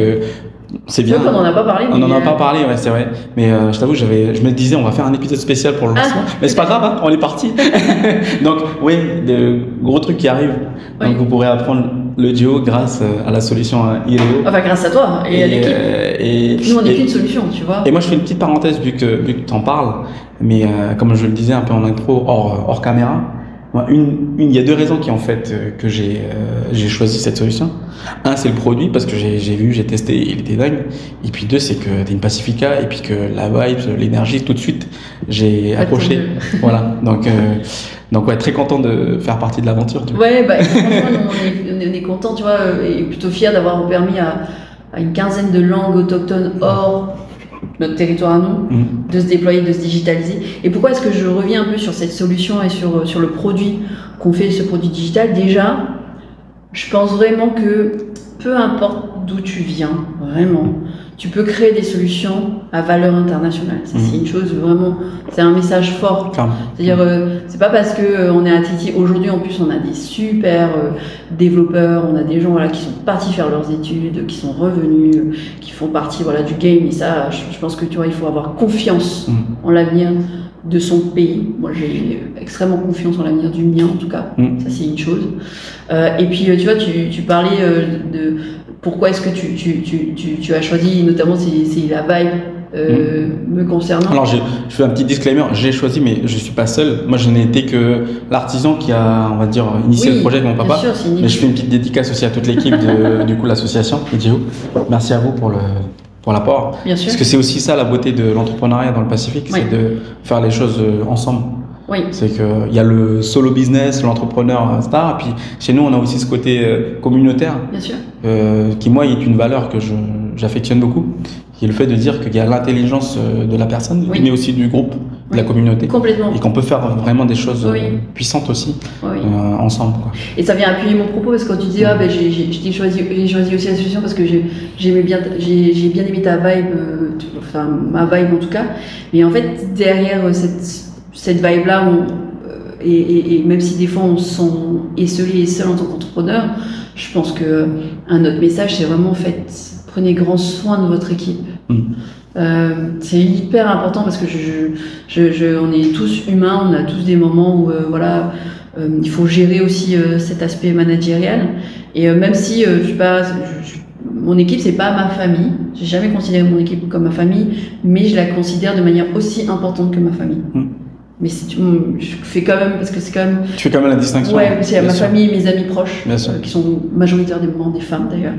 [SPEAKER 2] c'est bien.
[SPEAKER 1] On n'en a pas parlé.
[SPEAKER 2] On n'en a pas parlé, ouais, c'est vrai. Mais je t'avoue, je me disais, on va faire un épisode spécial pour le lancement. Mais c'est pas grave, hein, on est parti. Donc, oui, de gros trucs qui arrivent. Donc, vous pourrez apprendre le Duo grâce à la solution Aereo.
[SPEAKER 1] Enfin, grâce à toi et à l'équipe. Nous, on n'est qu'une solution, tu vois.
[SPEAKER 2] Et moi, je fais une petite parenthèse vu que tu en parles. Mais comme je le disais un peu en intro, hors caméra, il y a deux raisons qui ont fait que j'ai choisi cette solution. Un, c'est le produit parce que j'ai testé, il était dingue. Et puis deux, c'est que t'es une Pacifica et puis que la vibe, l'énergie, tout de suite, j'ai accroché. Voilà. Donc ouais, très content de faire partie de l'aventure.
[SPEAKER 1] Ouais, franchement, on est content, tu vois, et plutôt fier d'avoir permis à une quinzaine de langues autochtones hors notre territoire à nous, de se déployer, de se digitaliser. Et pourquoi est-ce que je reviens un peu sur cette solution et sur le produit qu'on fait, ce produit digital? Déjà, je pense vraiment que peu importe d'où tu viens, vraiment, tu peux créer des solutions à valeur internationale. Ça, c'est une chose vraiment, c'est un message fort. C'est-à-dire, c'est pas parce que on est à Tahiti aujourd'hui, en plus, on a des super développeurs, on a des gens qui sont partis faire leurs études, qui sont revenus, qui font partie du game. Et ça, je pense que tu vois, il faut avoir confiance en l'avenir de son pays. Moi, j'ai extrêmement confiance en l'avenir du mien, en tout cas. Ça, c'est une chose. Et puis, tu vois, tu parlais de pourquoi est-ce que tu as choisi, notamment, c'est la vibe me concernant.
[SPEAKER 2] Alors, je fais un petit disclaimer. J'ai choisi, mais je suis pas seul. Moi, je n'ai été que l'artisan qui a, on va dire, initié le projet avec mon papa.
[SPEAKER 1] Sûr,
[SPEAKER 2] mais je fais une petite dédicace aussi à toute l'équipe de du coup l'association Idio. Merci à vous pour l'apport.
[SPEAKER 1] Bien sûr.
[SPEAKER 2] Parce que c'est aussi ça la beauté de l'entrepreneuriat dans le Pacifique, c'est de faire les choses ensemble.
[SPEAKER 1] Oui.
[SPEAKER 2] C'est qu'il y a le solo business, l'entrepreneur star, et puis chez nous on a aussi ce côté communautaire.
[SPEAKER 1] Bien sûr.
[SPEAKER 2] Qui moi est une valeur que j'affectionne beaucoup, qui est le fait de dire qu'il y a l'intelligence de la personne, mais aussi du groupe, de la communauté.
[SPEAKER 1] Complètement.
[SPEAKER 2] Et qu'on peut faire vraiment des choses puissantes aussi ensemble. Quoi.
[SPEAKER 1] Et ça vient appuyer mon propos parce que quand tu dis j'ai choisi aussi la solution parce que j'ai bien aimé ta vibe, enfin ma vibe en tout cas. Mais en fait derrière cette vibe là, et même si des fois on se sent esselé et seul en tant qu'entrepreneur, je pense que un autre message c'est vraiment prenez grand soin de votre équipe. C'est hyper important parce que on est tous humains, on a tous des moments où il faut gérer aussi cet aspect managérial. Et même si mon équipe c'est pas ma famille, j'ai jamais considéré mon équipe comme ma famille, mais je la considère de manière aussi importante que ma famille. Mais je fais quand même, parce que c'est quand même...
[SPEAKER 2] Tu fais quand même la distinction.
[SPEAKER 1] Ouais, c'est ma famille, mes amis proches, qui sont majoritairement des femmes d'ailleurs.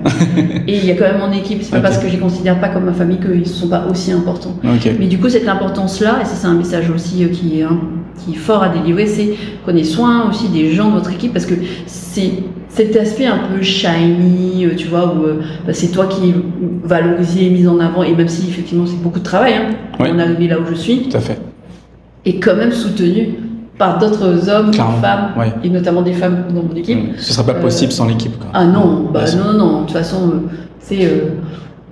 [SPEAKER 1] Et il y a quand même mon équipe, c'est pas parce que je les considère pas comme ma famille qu'ils ne sont pas aussi importants. Mais du coup, cette importance-là, et ça c'est un message aussi qui est fort à délivrer, c'est prenez soin aussi des gens de votre équipe, parce que c'est cet aspect un peu shiny, tu vois, où c'est toi qui es valorisé, mis en avant, et même si effectivement c'est beaucoup de travail, pour en arriver là où je suis.
[SPEAKER 2] Tout à fait.
[SPEAKER 1] Et quand même soutenu par d'autres hommes, femmes, et notamment des femmes dans mon équipe.
[SPEAKER 2] Ce serait pas possible sans l'équipe.
[SPEAKER 1] Ah non, non. De toute façon,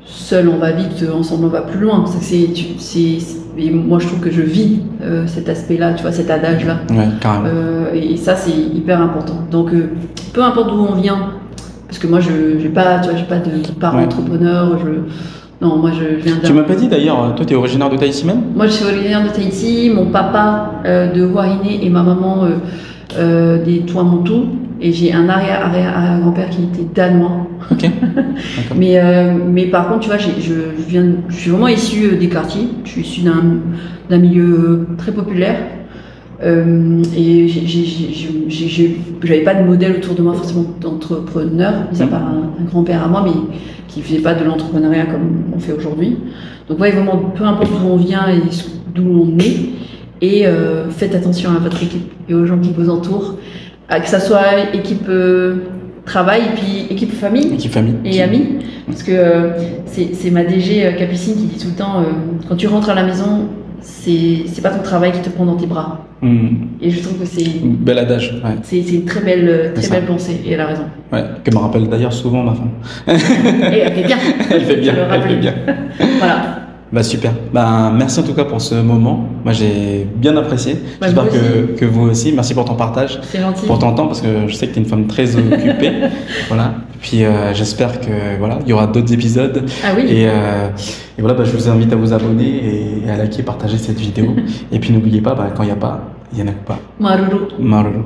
[SPEAKER 1] seul on va vite, ensemble on va plus loin. Et moi je trouve que je vis cet aspect-là, tu vois, cet adage-là.
[SPEAKER 2] Ouais, carrément.
[SPEAKER 1] Et ça c'est hyper important. Donc peu importe d'où on vient, parce que moi j'ai pas de parents entrepreneurs, Non, moi je viens
[SPEAKER 2] Tu m'as pas dit d'ailleurs, toi tu es originaire de Tahiti même?
[SPEAKER 1] Moi je suis originaire de Tahiti, mon papa de Huahine et ma maman des Tuamotu. Et j'ai un arrière-grand-père qui était danois.
[SPEAKER 2] Ok. D'accord.
[SPEAKER 1] Mais par contre, tu vois, je suis vraiment issue des quartiers. Je suis issue d'un milieu très populaire. Et j'avais pas de modèle autour de moi forcément d'entrepreneur, mis à part un grand-père à moi, mais qui faisait pas de l'entrepreneuriat comme on fait aujourd'hui. Donc ouais, vraiment, peu importe d'où on vient et d'où on est, et faites attention à votre équipe et aux gens qui vous entourent, que ça soit équipe travail et puis équipe famille.
[SPEAKER 2] Équipe famille.
[SPEAKER 1] Et amis, parce que c'est ma DG Capucine qui dit tout le temps, quand tu rentres à la maison, c'est pas ton travail qui te prend dans tes bras. Et je trouve que c'est
[SPEAKER 2] bel adage. Ouais.
[SPEAKER 1] C'est une très belle pensée, et elle a raison.
[SPEAKER 2] Ouais, que me rappelle d'ailleurs souvent ma femme.
[SPEAKER 1] Et elle fait bien.
[SPEAKER 2] Elle fait bien. Elle fait bien.
[SPEAKER 1] Voilà.
[SPEAKER 2] Bah super. Bah merci en tout cas pour ce moment. Moi j'ai bien apprécié.
[SPEAKER 1] Bah,
[SPEAKER 2] j'espère que vous aussi. Merci pour ton partage.
[SPEAKER 1] C'est gentil.
[SPEAKER 2] Pour ton temps parce que je sais que tu es une femme très occupée. Voilà. Puis j'espère que voilà, il y aura d'autres épisodes.
[SPEAKER 1] Ah oui.
[SPEAKER 2] Et voilà, bah, je vous invite à vous abonner et à liker, partager cette vidéo. Et puis n'oubliez pas, bah, quand il n'y a pas, il n'y en a que pas.
[SPEAKER 1] Maruru.
[SPEAKER 2] Maruru.